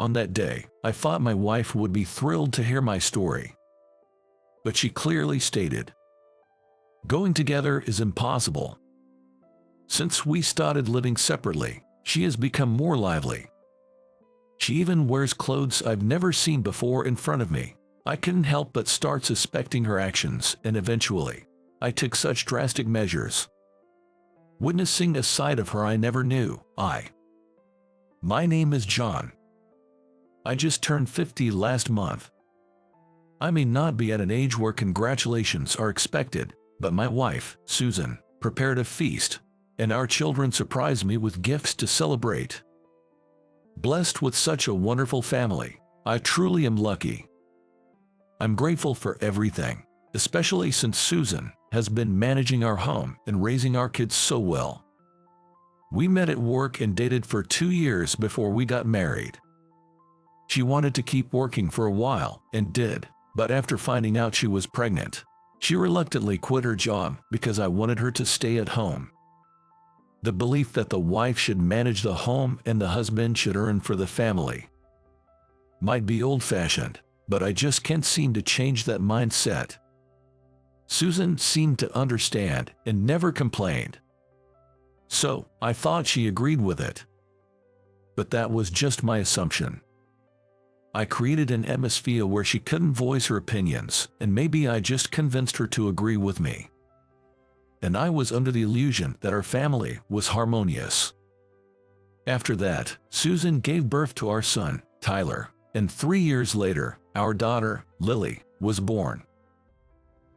On that day, I thought my wife would be thrilled to hear my story. But she clearly stated, "Going together is impossible." Since we started living separately, she has become more lively. She even wears clothes I've never seen before in front of me. I couldn't help but start suspecting her actions, and eventually, I took such drastic measures. Witnessing a side of her I never knew. My name is John. I just turned 50 last month. I may not be at an age where congratulations are expected, but my wife, Susan, prepared a feast, and our children surprised me with gifts to celebrate. Blessed with such a wonderful family, I truly am lucky. I'm grateful for everything, especially since Susan has been managing our home and raising our kids so well. We met at work and dated for 2 years before we got married. She wanted to keep working for a while, and did, but after finding out she was pregnant, she reluctantly quit her job because I wanted her to stay at home. The belief that the wife should manage the home and the husband should earn for the family might be old-fashioned, but I just can't seem to change that mindset. Susan seemed to understand and never complained. So, I thought she agreed with it. But that was just my assumption. I created an atmosphere where she couldn't voice her opinions, and maybe I just convinced her to agree with me. And I was under the illusion that our family was harmonious. After that, Susan gave birth to our son, Tyler, and 3 years later, our daughter, Lily, was born.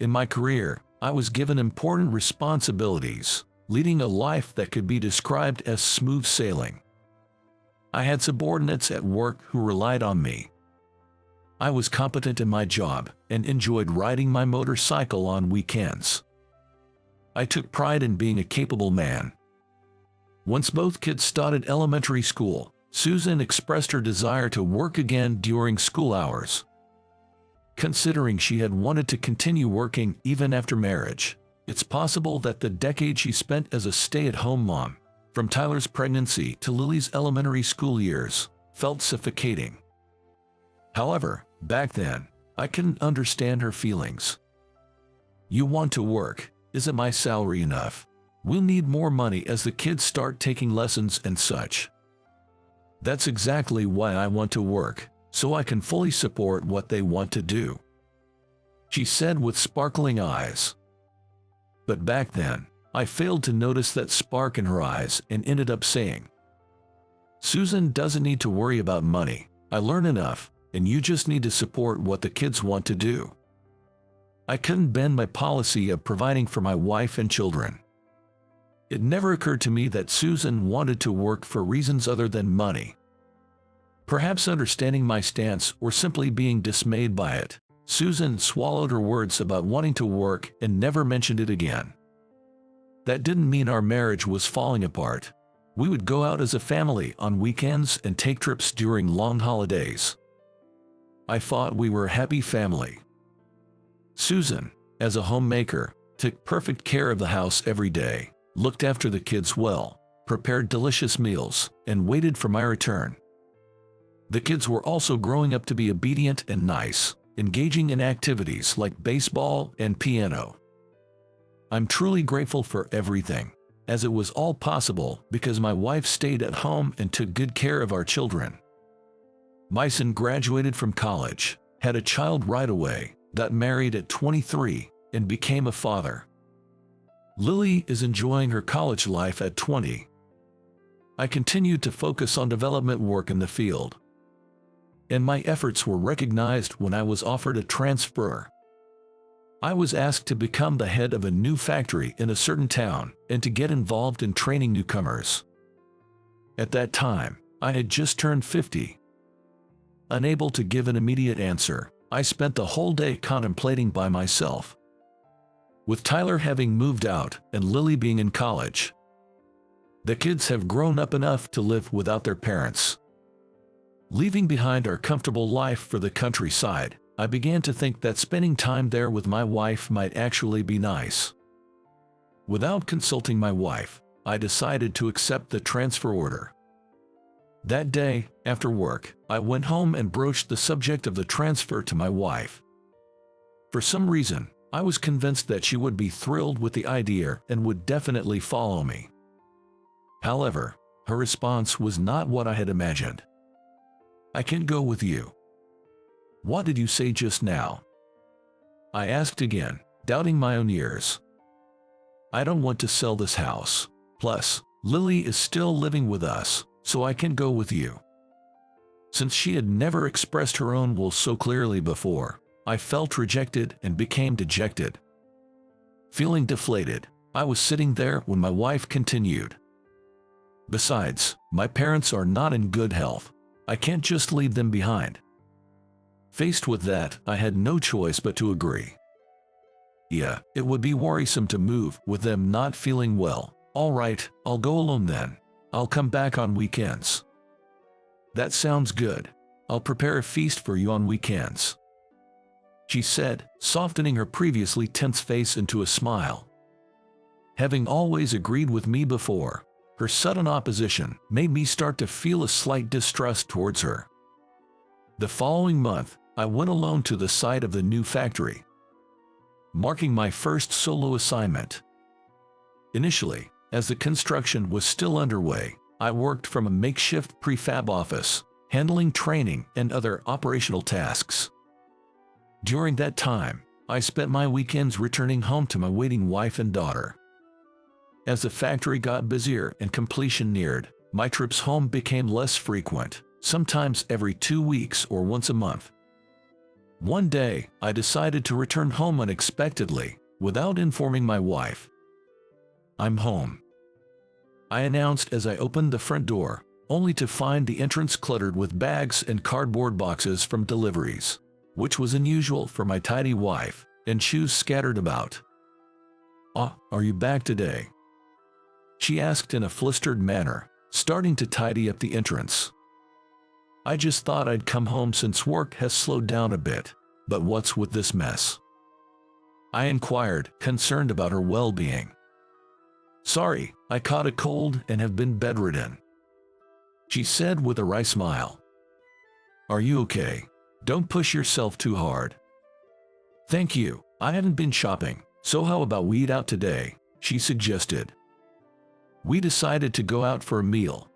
In my career, I was given important responsibilities, leading a life that could be described as smooth sailing. I had subordinates at work who relied on me. I was competent in my job and enjoyed riding my motorcycle on weekends. I took pride in being a capable man. Once both kids started elementary school, Susan expressed her desire to work again during school hours. Considering she had wanted to continue working even after marriage, it's possible that the decade she spent as a stay-at-home mom, from Tyler's pregnancy to Lily's elementary school years, felt suffocating. However, back then, I couldn't understand her feelings. "You want to work. Isn't my salary enough? We'll need more money as the kids start taking lessons and such." "That's exactly why I want to work, so I can fully support what they want to do," she said with sparkling eyes. But back then, I failed to notice that spark in her eyes and ended up saying, "Susan doesn't need to worry about money. I learn enough, and you just need to support what the kids want to do." I couldn't bend my policy of providing for my wife and children. It never occurred to me that Susan wanted to work for reasons other than money. Perhaps understanding my stance or simply being dismayed by it, Susan swallowed her words about wanting to work and never mentioned it again. That didn't mean our marriage was falling apart. We would go out as a family on weekends and take trips during long holidays. I thought we were a happy family. Susan, as a homemaker, took perfect care of the house every day, looked after the kids well, prepared delicious meals, and waited for my return. The kids were also growing up to be obedient and nice, engaging in activities like baseball and piano. I'm truly grateful for everything, as it was all possible because my wife stayed at home and took good care of our children. My son graduated from college, had a child right away, got married at 23, and became a father. Lily is enjoying her college life at 20. I continued to focus on development work in the field, and my efforts were recognized when I was offered a transfer. I was asked to become the head of a new factory in a certain town and to get involved in training newcomers. At that time, I had just turned 50. Unable to give an immediate answer, I spent the whole day contemplating by myself. With Tyler having moved out and Lily being in college, the kids have grown up enough to live without their parents. Leaving behind our comfortable life for the countryside, I began to think that spending time there with my wife might actually be nice. Without consulting my wife, I decided to accept the transfer order. That day, after work, I went home and broached the subject of the transfer to my wife. For some reason, I was convinced that she would be thrilled with the idea and would definitely follow me. However, her response was not what I had imagined. "I can't go with you." "What did you say just now?" I asked again, doubting my own ears. "I don't want to sell this house. Plus, Lily is still living with us, so I can go with you." Since she had never expressed her own will so clearly before, I felt rejected and became dejected. Feeling deflated, I was sitting there when my wife continued. "Besides, my parents are not in good health. I can't just leave them behind." Faced with that, I had no choice but to agree. "Yeah, it would be worrisome to move with them not feeling well. All right, I'll go alone then. I'll come back on weekends." "That sounds good. I'll prepare a feast for you on weekends," she said, softening her previously tense face into a smile. Having always agreed with me before, her sudden opposition made me start to feel a slight distrust towards her. The following month, I went alone to the site of the new factory, marking my first solo assignment. Initially, as the construction was still underway, I worked from a makeshift prefab office, handling training and other operational tasks. During that time, I spent my weekends returning home to my waiting wife and daughter. As the factory got busier and completion neared, my trips home became less frequent, sometimes every 2 weeks or once a month. One day, I decided to return home unexpectedly, without informing my wife. "I'm home," I announced as I opened the front door, only to find the entrance cluttered with bags and cardboard boxes from deliveries, which was unusual for my tidy wife, and shoes scattered about. Are you back today?" she asked in a flustered manner, starting to tidy up the entrance. "I just thought I'd come home since work has slowed down a bit, but what's with this mess?" I inquired, concerned about her well-being. "Sorry, I caught a cold and have been bedridden," she said with a wry smile. "Are you okay? Don't push yourself too hard." "Thank you, I haven't been shopping, so how about we eat out today?" she suggested. We decided to go out for a meal.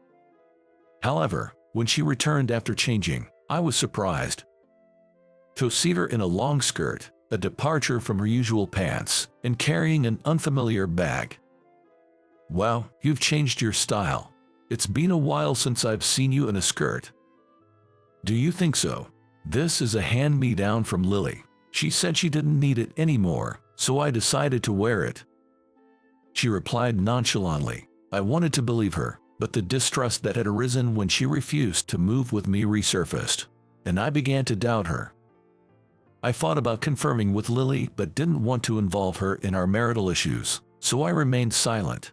However, when she returned after changing, I was surprised to see her in a long skirt, a departure from her usual pants, and carrying an unfamiliar bag. "Wow, you've changed your style. It's been a while since I've seen you in a skirt." "Do you think so? This is a hand-me-down from Lily. She said she didn't need it anymore, so I decided to wear it," she replied nonchalantly. I wanted to believe her, but the distrust that had arisen when she refused to move with me resurfaced, and I began to doubt her. I thought about confirming with Lily but didn't want to involve her in our marital issues, so I remained silent.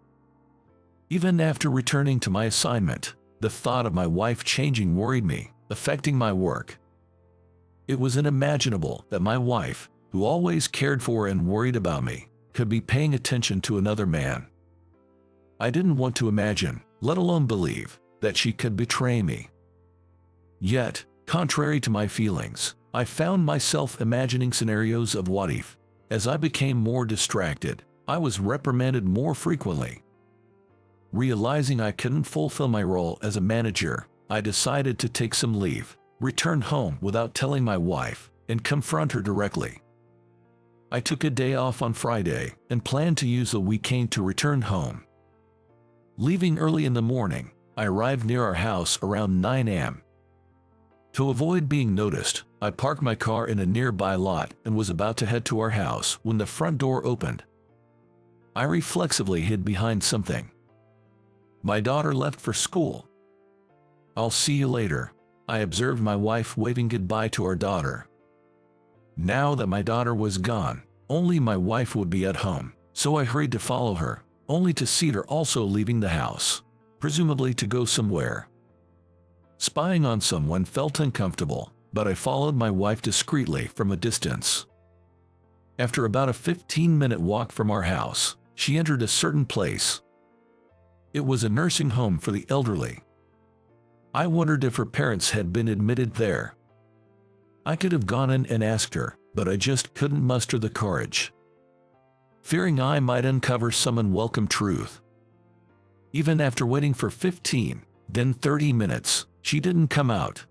Even after returning to my assignment, the thought of my wife changing worried me, affecting my work. It was unimaginable that my wife, who always cared for and worried about me, could be paying attention to another man. I didn't want to imagine, let alone believe, that she could betray me. Yet, contrary to my feelings, I found myself imagining scenarios of what if. As I became more distracted, I was reprimanded more frequently. Realizing I couldn't fulfill my role as a manager, I decided to take some leave, return home without telling my wife, and confront her directly. I took a day off on Friday and planned to use the weekend to return home. Leaving early in the morning, I arrived near our house around 9 a.m. To avoid being noticed, I parked my car in a nearby lot and was about to head to our house when the front door opened. I reflexively hid behind something. My daughter left for school. "I'll see you later," I observed my wife waving goodbye to our daughter. Now that my daughter was gone, only my wife would be at home, so I hurried to follow her, only to see her also leaving the house, presumably to go somewhere. Spying on someone felt uncomfortable, but I followed my wife discreetly from a distance. After about a 15-minute walk from our house, she entered a certain place. It was a nursing home for the elderly. I wondered if her parents had been admitted there. I could have gone in and asked her, but I just couldn't muster the courage, fearing I might uncover some unwelcome truth. Even after waiting for 15, then 30 minutes, she didn't come out.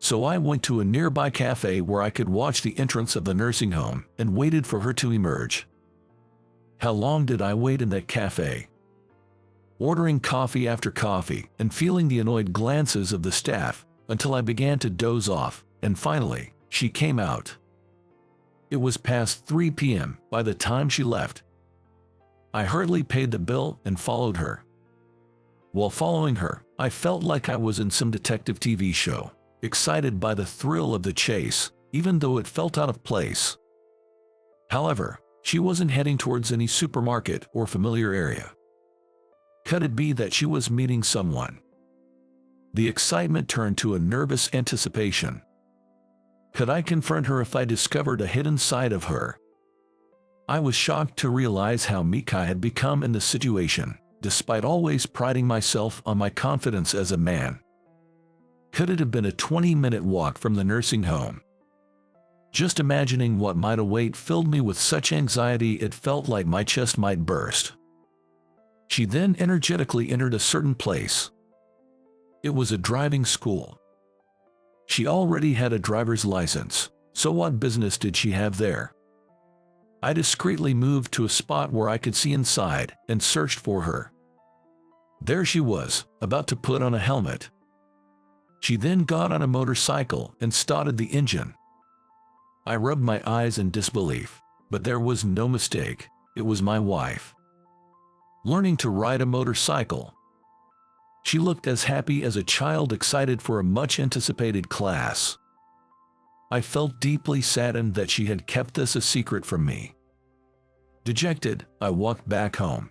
So I went to a nearby cafe where I could watch the entrance of the nursing home and waited for her to emerge. How long did I wait in that cafe? Ordering coffee after coffee and feeling the annoyed glances of the staff until I began to doze off, and finally, she came out. It was past 3 p.m. by the time she left. I hurriedly paid the bill and followed her. While following her, I felt like I was in some detective TV show, excited by the thrill of the chase, even though it felt out of place. However, she wasn't heading towards any supermarket or familiar area. Could it be that she was meeting someone? The excitement turned to a nervous anticipation. Could I confront her if I discovered a hidden side of her? I was shocked to realize how meek I had become in the situation, despite always priding myself on my confidence as a man. Could it have been a 20-minute walk from the nursing home? Just imagining what might await filled me with such anxiety it felt like my chest might burst. She then energetically entered a certain place. It was a driving school. She already had a driver's license, so what business did she have there? I discreetly moved to a spot where I could see inside and searched for her. There she was, about to put on a helmet. She then got on a motorcycle and started the engine. I rubbed my eyes in disbelief, but there was no mistake, it was my wife. Learning to ride a motorcycle. She looked as happy as a child excited for a much-anticipated class. I felt deeply saddened that she had kept this a secret from me. Dejected, I walked back home.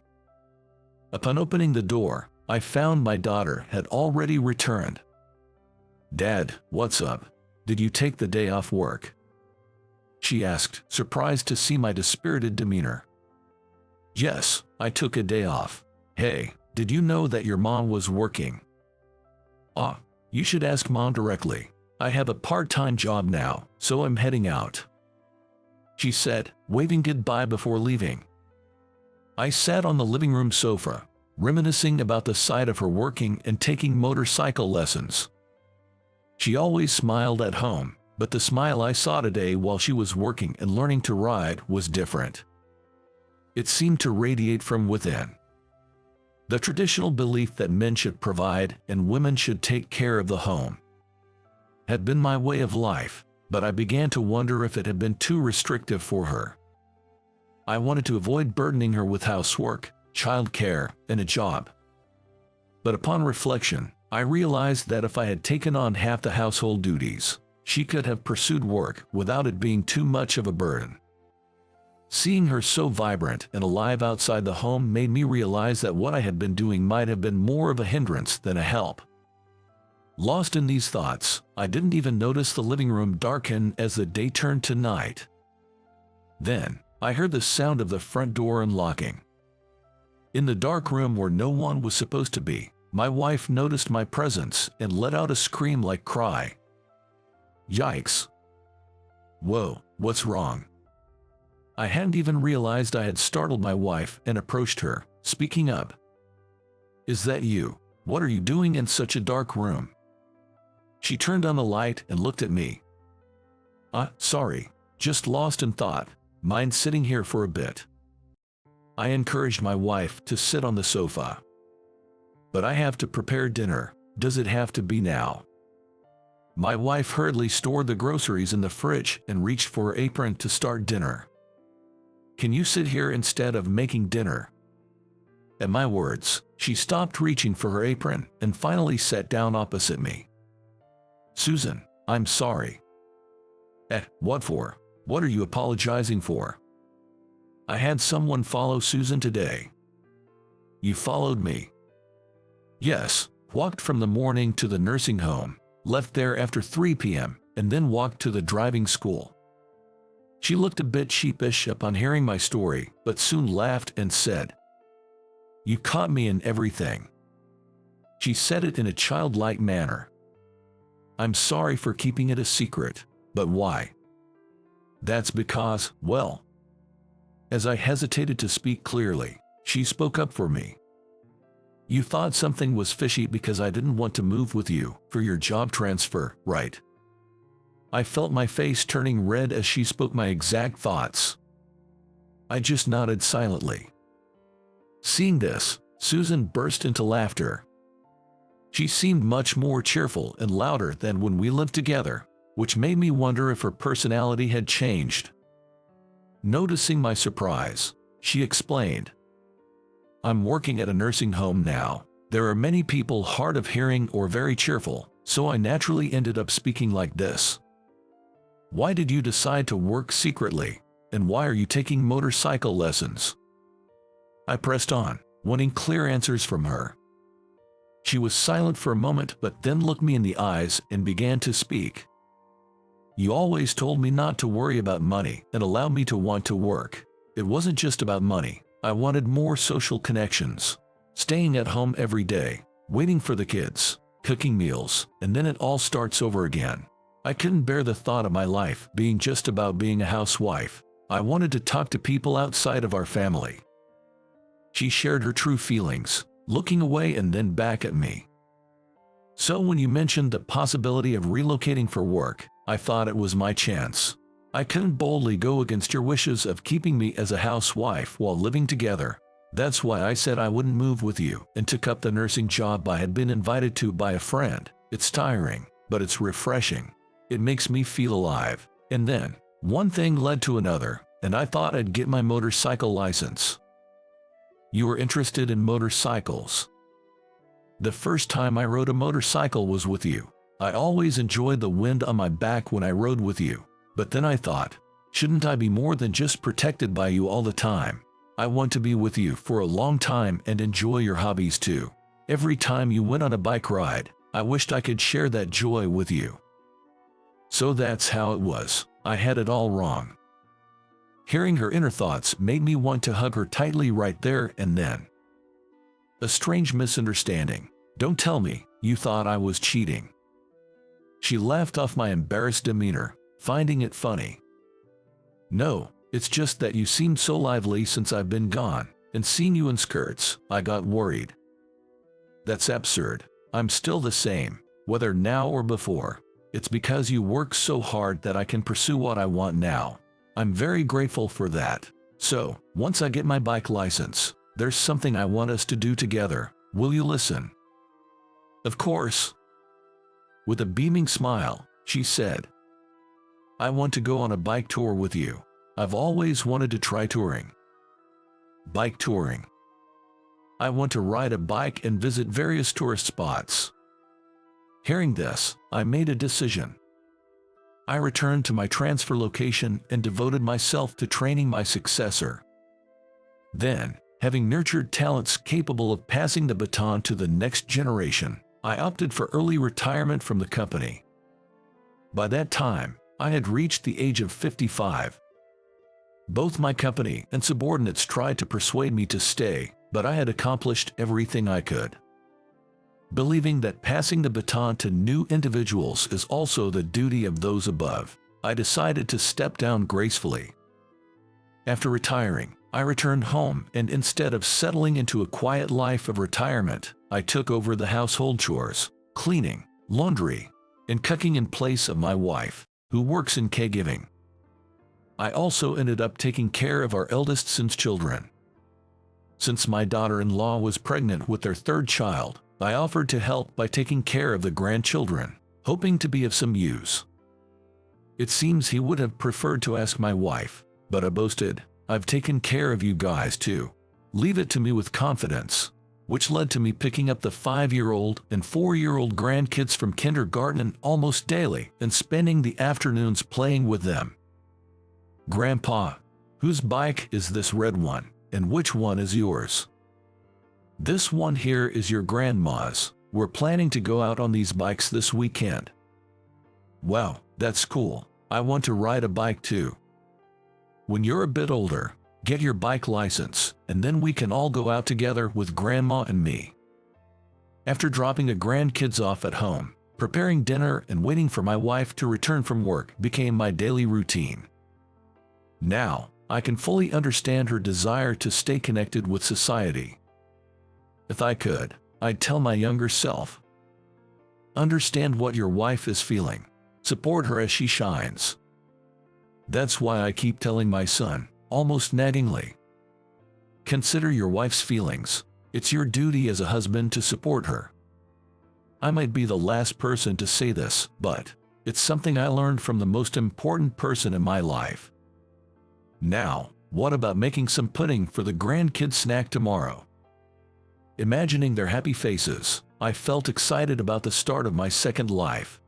Upon opening the door, I found my daughter had already returned. "Dad, what's up? Did you take the day off work?" she asked, surprised to see my dispirited demeanor. "Yes, I took a day off. Hey, did you know that your mom was working?" "Ah, you should ask Mom directly. I have a part-time job now, so I'm heading out," she said, waving goodbye before leaving. I sat on the living room sofa, reminiscing about the sight of her working and taking motorcycle lessons. She always smiled at home, but the smile I saw today while she was working and learning to ride was different. It seemed to radiate from within. The traditional belief that men should provide and women should take care of the home had been my way of life, but I began to wonder if it had been too restrictive for her. I wanted to avoid burdening her with housework, childcare, and a job. But upon reflection, I realized that if I had taken on half the household duties, she could have pursued work without it being too much of a burden. Seeing her so vibrant and alive outside the home made me realize that what I had been doing might have been more of a hindrance than a help. Lost in these thoughts, I didn't even notice the living room darken as the day turned to night. Then, I heard the sound of the front door unlocking. In the dark room where no one was supposed to be, my wife noticed my presence and let out a scream like cry. Yikes! Whoa, what's wrong? I hadn't even realized I had startled my wife and approached her, speaking up. "Is that you? What are you doing in such a dark room?" She turned on the light and looked at me. Sorry, just lost in thought. Mind sitting here for a bit?" I encouraged my wife to sit on the sofa. "But I have to prepare dinner. Does it have to be now?" My wife hurriedly stored the groceries in the fridge and reached for her apron to start dinner. "Can you sit here instead of making dinner?" At my words, she stopped reaching for her apron and finally sat down opposite me. "Susan, I'm sorry." What for? What are you apologizing for?" "I had someone follow Susan today." "You followed me?" "Yes, walked from the morning to the nursing home, left there after 3 p.m., and then walked to the driving school." She looked a bit sheepish upon hearing my story, but soon laughed and said, "You caught me in everything." She said it in a childlike manner. I'm sorry for keeping it a secret, but why? That's because, well. As I hesitated to speak clearly, she spoke up for me. You thought something was fishy because I didn't want to move with you for your job transfer, right? I felt my face turning red as she spoke my exact thoughts. I just nodded silently. Seeing this, Susan burst into laughter. She seemed much more cheerful and louder than when we lived together, which made me wonder if her personality had changed. Noticing my surprise, she explained, I'm working at a nursing home now. There are many people hard of hearing or very cheerful, so I naturally ended up speaking like this. Why did you decide to work secretly, and why are you taking motorcycle lessons? I pressed on, wanting clear answers from her. She was silent for a moment but then looked me in the eyes and began to speak. You always told me not to worry about money and allowed me to want to work. It wasn't just about money. I wanted more social connections. Staying at home every day, waiting for the kids, cooking meals, and then it all starts over again. I couldn't bear the thought of my life being just about being a housewife. I wanted to talk to people outside of our family. She shared her true feelings, looking away and then back at me. So when you mentioned the possibility of relocating for work, I thought it was my chance. I couldn't boldly go against your wishes of keeping me as a housewife while living together. That's why I said I wouldn't move with you and took up the nursing job I had been invited to by a friend. It's tiring, but it's refreshing. It makes me feel alive. And then, one thing led to another, and I thought I'd get my motorcycle license. You were interested in motorcycles. The first time I rode a motorcycle was with you. I always enjoyed the wind on my back when I rode with you. But then I thought, shouldn't I be more than just protected by you all the time? I want to be with you for a long time and enjoy your hobbies too. Every time you went on a bike ride, I wished I could share that joy with you. So that's how it was. I had it all wrong. Hearing her inner thoughts made me want to hug her tightly right there and then. A strange misunderstanding. Don't tell me you thought I was cheating. She laughed off my embarrassed demeanor, finding it funny. No, it's just that you seemed so lively since I've been gone, and seen you in skirts, I got worried. That's absurd. I'm still the same, whether now or before. It's because you work so hard that I can pursue what I want now. I'm very grateful for that. So, once I get my bike license, there's something I want us to do together. Will you listen? Of course. With a beaming smile, she said, I want to go on a bike tour with you. I've always wanted to try touring. Bike touring. I want to ride a bike and visit various tourist spots. Hearing this, I made a decision. I returned to my transfer location and devoted myself to training my successor. Then, having nurtured talents capable of passing the baton to the next generation, I opted for early retirement from the company. By that time, I had reached the age of 55. Both my company and subordinates tried to persuade me to stay, but I had accomplished everything I could. Believing that passing the baton to new individuals is also the duty of those above, I decided to step down gracefully. After retiring, I returned home and instead of settling into a quiet life of retirement, I took over the household chores, cleaning, laundry, and cooking in place of my wife, who works in caregiving. I also ended up taking care of our eldest son's children. Since my daughter-in-law was pregnant with their third child, I offered to help by taking care of the grandchildren, hoping to be of some use. It seems he would have preferred to ask my wife, but I boasted, I've taken care of you guys too. Leave it to me with confidence, which led to me picking up the 5-year-old and 4-year-old grandkids from kindergarten almost daily and spending the afternoons playing with them. Grandpa, whose bike is this red one, and which one is yours? This one here is your grandma's. We're planning to go out on these bikes this weekend. Wow, that's cool. I want to ride a bike too. When you're a bit older, get your bike license, and then we can all go out together with Grandma and me. After dropping the grandkids off at home, preparing dinner and waiting for my wife to return from work became my daily routine. Now, I can fully understand her desire to stay connected with society. If I could, I'd tell my younger self, understand what your wife is feeling. Support her as she shines. That's why I keep telling my son, almost naggingly, consider your wife's feelings. It's your duty as a husband to support her. I might be the last person to say this, but it's something I learned from the most important person in my life. Now, what about making some pudding for the grandkids' snack tomorrow? Imagining their happy faces, I felt excited about the start of my second life.